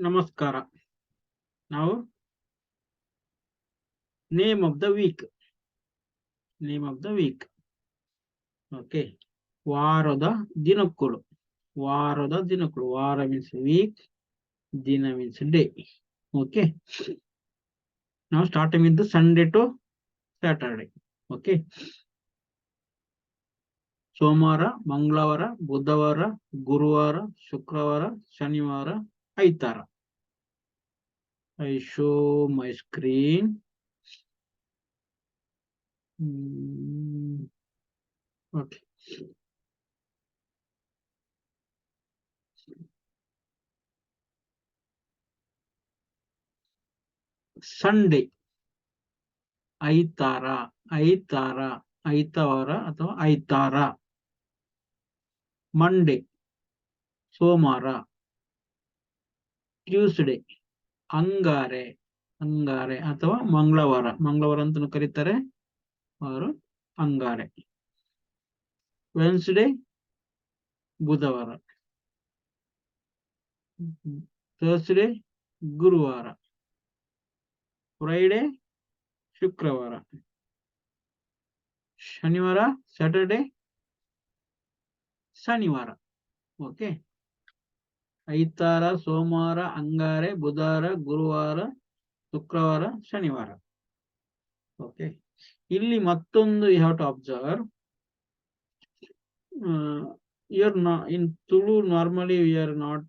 ನಮಸ್ಕಾರ. ನಾವು name of the week. Okay, ವಾರದ ದಿನಕ್ಕಳು. ವಾರ ಮೀನ್ಸ್ ವೀಕ್, ದಿನ ಮೀನ್ಸ್ ಡೇ. ಓಕೆ, ನಾವು starting with Sunday to Saturday. Okay, ಸೋಮವಾರ, ಮಂಗಳವಾರ, ಬುಧವಾರ, ಗುರುವಾರ, ಶುಕ್ರವಾರ, ಶನಿವಾರ, ಐತಾರ. I show my screen. Okay. Sunday ಐತಾರ, ಐತವಾರ ಅಥವಾ ಐತಾರ. ಮಂಡೇ ಸೋಮವಾರ. ಟ್ಯೂಸ್ಡೇ ಅಂಗಾರೆ ಅಥವಾ ಮಂಗಳವಾರ ಅಂತ ಕರೀತಾರೆ ಅವರು, ಅಂಗಾರೆ. ವೆನ್ಸ್ಡೇ ಬುಧವಾರ. ಥರ್ಸ್ಡೇ ಗುರುವಾರ. ಫ್ರೈಡೇ ಶುಕ್ರವಾರ. ಶನಿವಾರ ಸ್ಯಾಟರ್ಡೆ ಶನಿವಾರ. ಓಕೆ, ಐತಾರ, ಸೋಮವಾರ, ಅಂಗಾರೆ, ಬುಧವಾರ, ಗುರುವಾರ, ಶುಕ್ರವಾರ, ಶನಿವಾರ. ಓಕೆ, ಇಲ್ಲಿ ಮತ್ತೊಂದು you have to observe. in Tulu normally we are not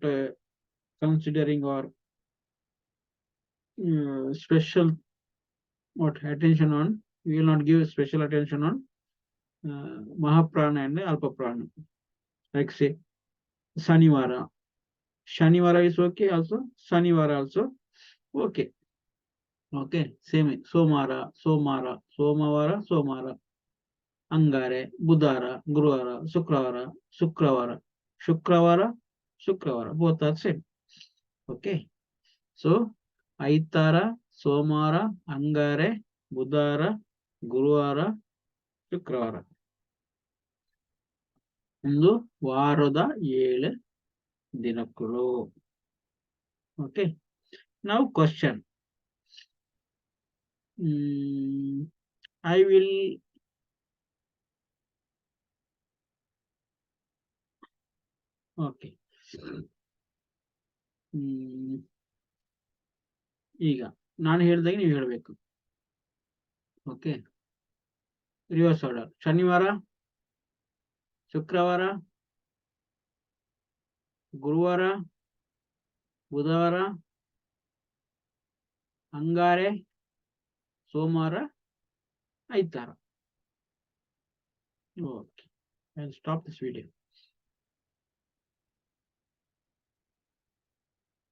considering or special attention on, we will not give special attention on Mahaprana and Alpaprana. Like say Shanivara is okay also, Sanivara also okay. Okay, same Somara, Somavara, Angare, Budara, Guruvara, Shukravara, both are same. Okay, so Aitara, Somara, Angare, Budara, Guruvara, Shukravara. ಒಂದು ವಾರದ 7 ದಿನಗಳು. Okay, now question. I will okay. ಈಗ ನಾನು ಹೇಳಿದಾಗ ನೀವು ಹೇಳಬೇಕು. Okay, reverse order. ಶನಿವಾರ, ಶುಕ್ರವಾರ, ಗುರುವಾರ, ಬುಧವಾರ, ಅಂಗಾರೆ, ಸೋಮವಾರ, ಐತಾರ. Okay, I'll stop this video.